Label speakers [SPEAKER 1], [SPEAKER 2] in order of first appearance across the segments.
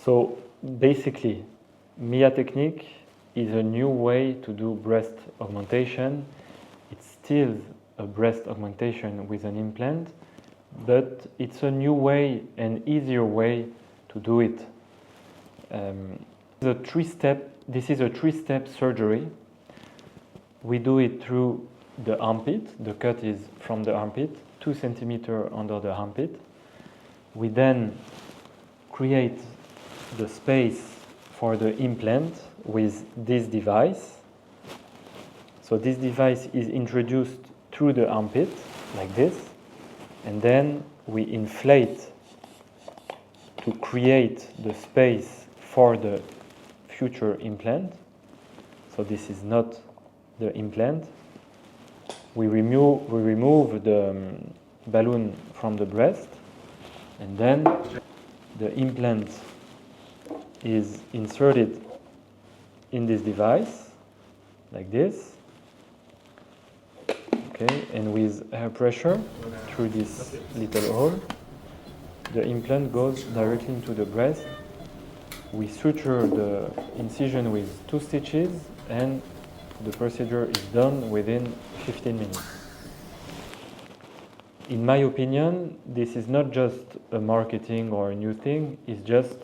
[SPEAKER 1] So basically, MIAFemTech is a new way to do breast augmentation. It's still a breast augmentation with an implant, but it's a new way and easier way to do it. This is a three-step surgery. We do it through the armpit. The cut is from the armpit, 2 centimeters under the armpit. We then create the space for the implant with this device. So this device is introduced through the armpit, like this, and then we inflate to create the space for the future implant. So this is not the implant. We remove the balloon from the breast, and then the implant is inserted in this device, like this. Okay, and with air pressure through this little hole, the implant goes directly into the breast. We suture the incision with 2 stitches, and the procedure is done within 15 minutes. In my opinion, this is not just a marketing or a new thing, it's just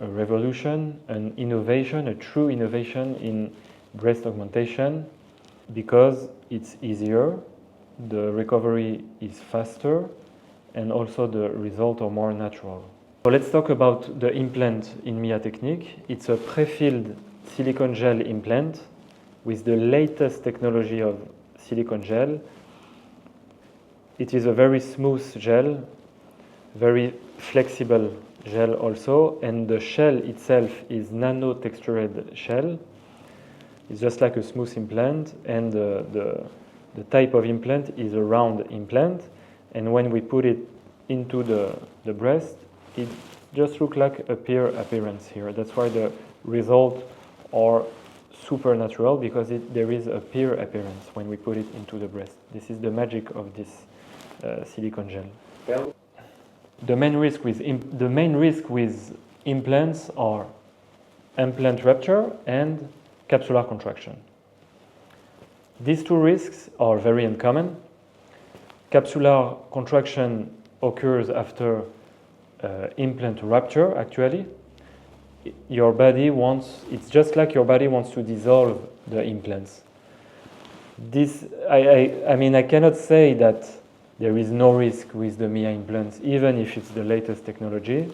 [SPEAKER 1] a revolution, an innovation, a true innovation in breast augmentation, because it's easier, the recovery is faster, and also the results are more natural. So let's talk about the implant in MIAFemTech. It's a pre-filled silicone gel implant with the latest technology of silicone gel. It is a very smooth gel, very flexible gel also, and the shell itself is nano-textured shell. It's just like a smooth implant, and the type of implant is a round implant, and when we put it into the breast, it just looks like a pear appearance here. That's why the results are super natural, because there is a pear appearance when we put it into the breast. This is the magic of this silicone gel.
[SPEAKER 2] Well,
[SPEAKER 1] The main risk with implants are implant rupture and capsular contraction. These 2 risks are very uncommon. Capsular contraction occurs after implant rupture, actually. It's just like your body wants to dissolve the implants. I cannot say that there is no risk with the MIA implants, even if it's the latest technology.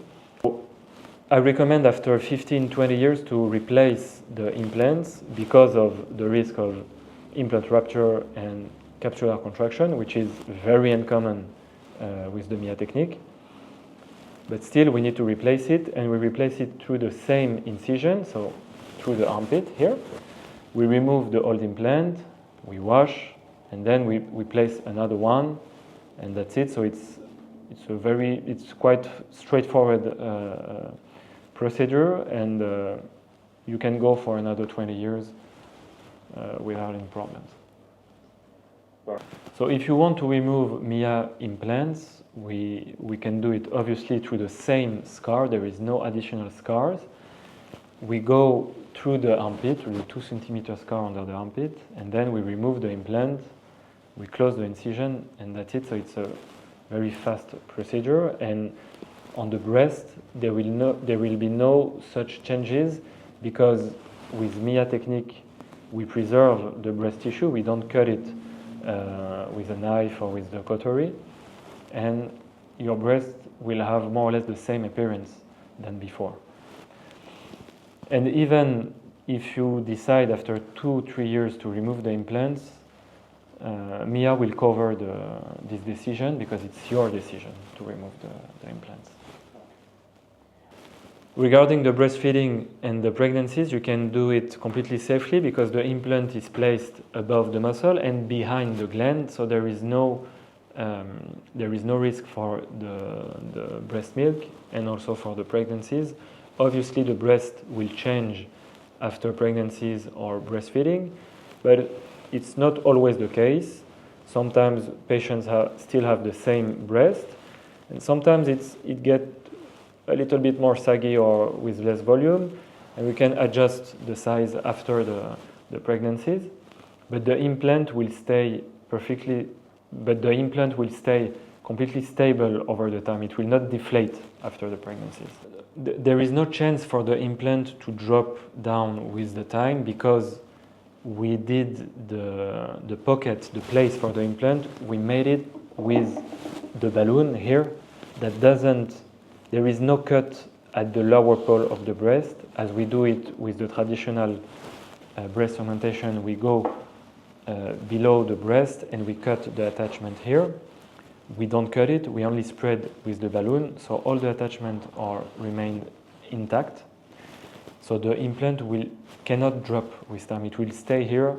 [SPEAKER 1] I recommend after 15-20 years to replace the implants because of the risk of implant rupture and capsular contraction, which is very uncommon with the MIAFemTech. But still, we need to replace it, and we replace it through the same incision, so through the armpit here. We remove the old implant, we wash, and then we place another one, and that's it. So it's quite straightforward procedure, and you can go for another 20 years without any problems. So if you want to remove MIA implants, we can do it obviously through the same scar. There is no additional scars. We go through the armpit, through the 2 centimeter scar under the armpit, and then we remove the implant, we close the incision, and that's it. So it's a very fast procedure, and on the breast there will be no such changes, because with MIAFemTech we preserve the breast tissue. We don't cut it with a knife or with the cautery, and your breast will have more or less the same appearance than before. And even if you decide after 2-3 years to remove the implants, MIA will cover this decision, because it's your decision to remove the implants. Regarding the breastfeeding and the pregnancies, you can do it completely safely, because the implant is placed above the muscle and behind the gland, so there is no risk for the breast milk and also for the pregnancies. Obviously, the breast will change after pregnancies or breastfeeding, but it's not always the case. Sometimes patients still have the same breast, and sometimes it gets a little bit more saggy or with less volume, and we can adjust the size after the pregnancies. But the implant will stay completely stable over the time. It will not deflate after the pregnancies. There is no chance for the implant to drop down with the time because we did the pocket, the place for the implant, we made it with the balloon here that doesn't, there is no cut at the lower pole of the breast as we do it with the traditional breast augmentation. We go below the breast and we cut the attachment here. We don't cut it, we only spread with the balloon, so all the attachments remain intact. So the implant cannot drop with time. It will stay here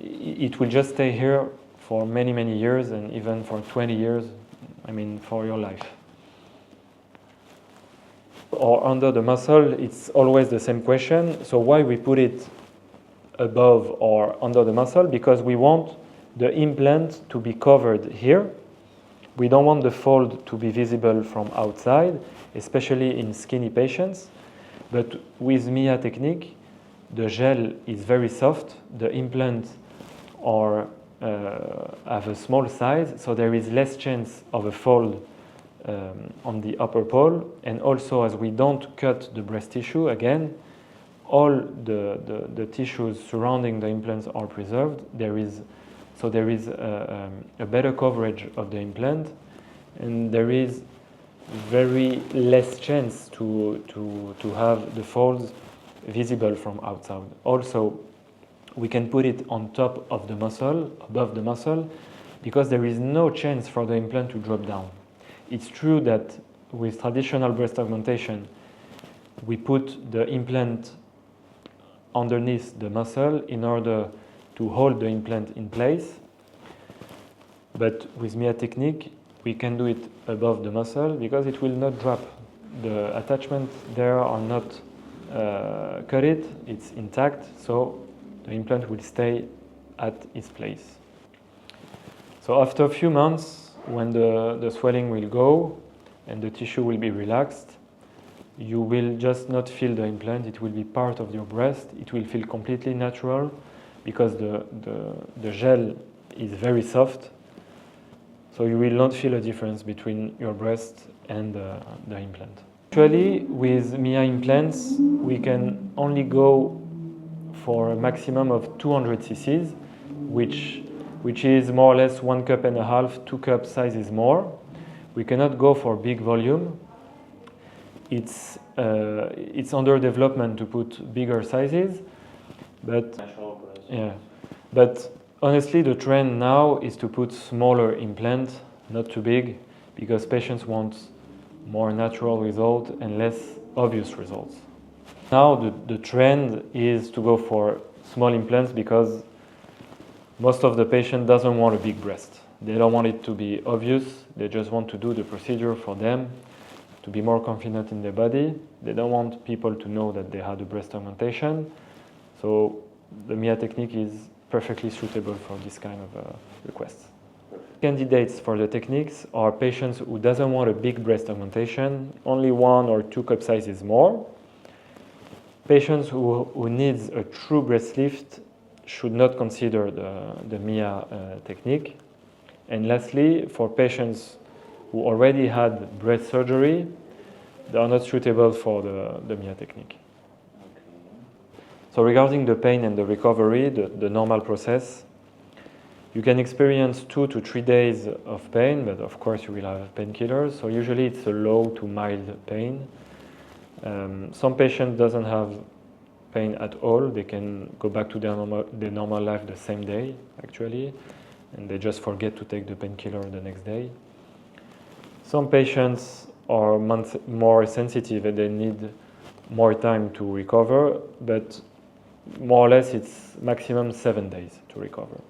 [SPEAKER 1] it will just stay here for many, many years, and even for 20 years, I mean, for your life. Or under the muscle, it's always the same question. So why we put it above or under the muscle? Because we want the implant to be covered here. We don't want the fold to be visible from outside, especially in skinny patients. But with MIA technique, the gel is very soft. The implants have a small size, so there is less chance of a fold on the upper pole. And also, as we don't cut the breast tissue, again, all the tissues surrounding the implants are preserved. There is a better coverage of the implant, and there is very less chance to have the folds visible from outside. Also, we can put it on top of the muscle, above the muscle, because there is no chance for the implant to drop down. It's true that with traditional breast augmentation, we put the implant underneath the muscle in order to hold the implant in place. But with MIA technique, we can do it above the muscle because it will not drop. The attachments there are not cut it, it's intact, so the implant will stay at its place. So after a few months, when the swelling will go and the tissue will be relaxed, you will just not feel the implant. It will be part of your breast. It will feel completely natural because the gel is very soft. So you will not feel a difference between your breast and the implant. Actually, with MIA implants, we can only go for a maximum of 200 cc's, which is more or less 1.5 cups, 2 cup sizes more. We cannot go for big volume. It's under development to put bigger sizes, but yeah. But honestly, the trend now is to put smaller implants, not too big, because patients want more natural results and less obvious results. Now the trend is to go for small implants because most of the patient doesn't want a big breast. They don't want it to be obvious. They just want to do the procedure for them to be more confident in their body. They don't want people to know that they had a breast augmentation. So the MIA technique is perfectly suitable for this kind of requests. Candidates for the techniques are patients who doesn't want a big breast augmentation, only 1 or 2 cup sizes more. Patients who needs a true breast lift should not consider the MIA technique. And lastly, for patients who already had breast surgery, they are not suitable for the MIA technique. So regarding the pain and the recovery, the normal process, you can experience 2 to 3 days of pain, but of course you will have painkillers. So usually it's a low to mild pain. Some patients doesn't have pain at all. They can go back to their normal life the same day, actually, and they just forget to take the painkiller the next day. Some patients are more sensitive and they need more time to recover, but more or less it's maximum 7 days to recover.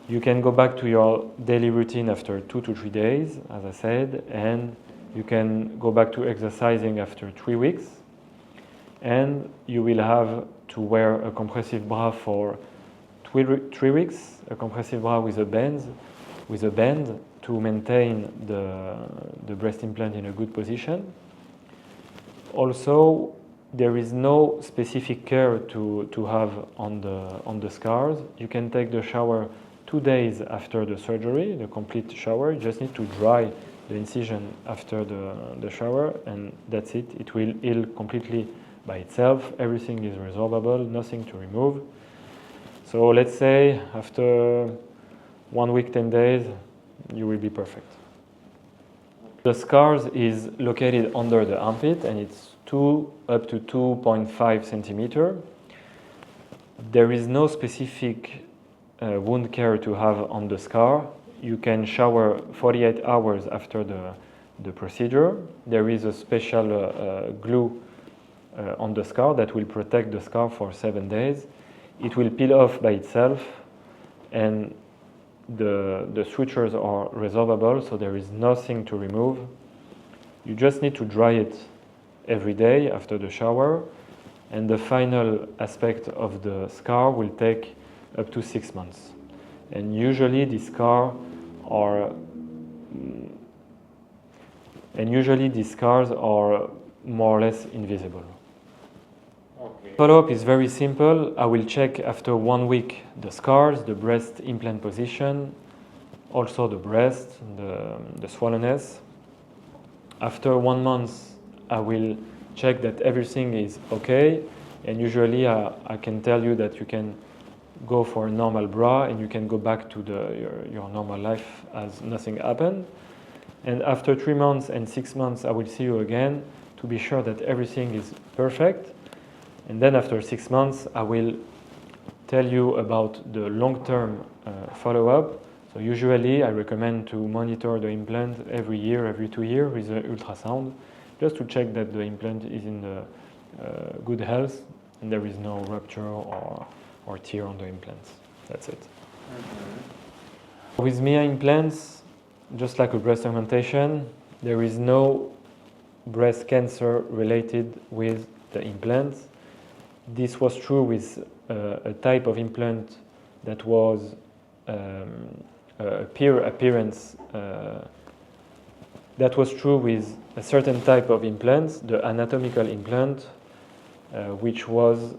[SPEAKER 1] You can go back to your daily routine after 2 to 3 days, as I said, and you can go back to exercising after 3 weeks, and you will have to wear a compressive bra for 3 weeks, a compressive bra with a band to maintain the breast implant in a good position. Also, there is no specific care to have on the scars. You can take the shower 2 days after the surgery, the complete shower. You just need to dry the incision after the shower, and that's it. It will heal completely by itself. Everything is resorbable, nothing to remove. So let's say after 1 week, 10 days, you will be perfect. The scars is located under the armpit, and it's 2 up to 2.5 centimeter. There is no specific wound care to have on the scar. You can shower 48 hours after the procedure. There is a special glue on the scar that will protect the scar for 7 days. It will peel off by itself, and the sutures are resorbable, so there is nothing to remove. You just need to dry it every day after the shower, and the final aspect of the scar will take up to 6 months. And usually these scars are more or less invisible. Okay. Follow-up is very simple. I will check after 1 week the scars, the breast implant position, also the breast, the swollenness. After 1 month, I will check that everything is okay, and usually I can tell you that you can go for a normal bra and you can go back to your normal life as nothing happened. And after 3 months and 6 months, I will see you again to be sure that everything is perfect. And then after 6 months, I will tell you about the long-term follow-up. So usually I recommend to monitor the implant every year, every 2 years with an ultrasound, just to check that the implant is in the good health and there is no rupture or tear on the implants. That's it. Mm-hmm. With MIA implants, just like a breast augmentation, there is no breast cancer related with the implants. This was true with a type of implant that was appearance. That was true with a certain type of implants, the anatomical implant, which was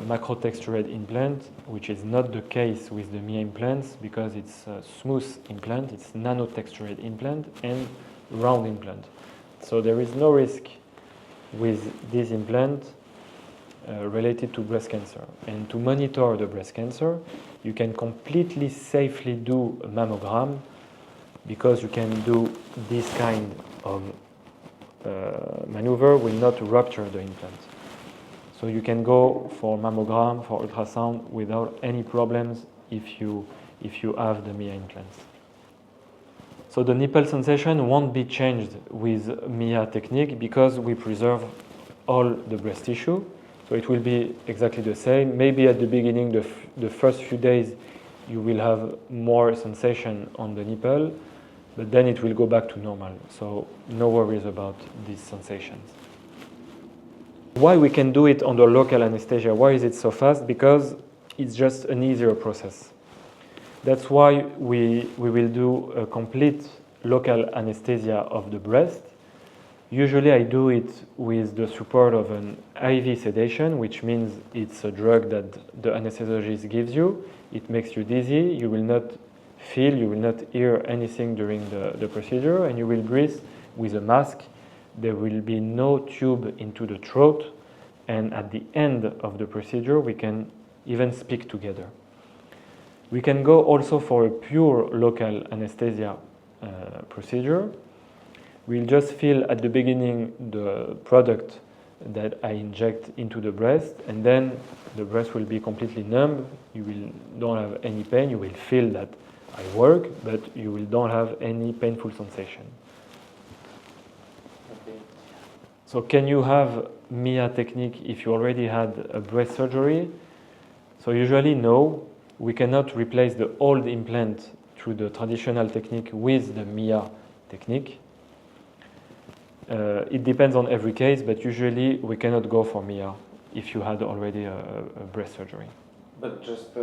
[SPEAKER 1] macrotextured implant, which is not the case with the MIA implants because it's a smooth implant, it's nanotextured implant and round implant. So there is no risk with this implant related to breast cancer. And to monitor the breast cancer, you can completely safely do a mammogram because you can do this kind of maneuver will not rupture the implant. So you can go for mammogram, for ultrasound without any problems if you have the MIA implants. So the nipple sensation won't be changed with MIA technique because we preserve all the breast tissue. So it will be exactly the same. Maybe at the beginning, the first few days, you will have more sensation on the nipple, but then it will go back to normal. So no worries about these sensations. Why we can do it under local anesthesia? Why is it so fast? Because it's just an easier process. That's why we will do a complete local anesthesia of the breast. Usually I do it with the support of an IV sedation, which means it's a drug that the anesthesiologist gives you. It makes you dizzy, you will not feel, you will not hear anything during the procedure, and you will breathe with a mask. There will be no tube into the throat, and at the end of the procedure we can even speak together. We can go also for a pure local anesthesia procedure. We'll just feel at the beginning the product that I inject into the breast, and then the breast will be completely numb. You don't have any pain. You will feel that I work, but you don't have any painful sensation. Okay. So can you have MIA technique if you already had a breast surgery? So usually no. We cannot replace the old implant through the traditional technique with the MIA technique. It depends on every case, but usually we cannot go for MIA if you had already a breast surgery.
[SPEAKER 2] But just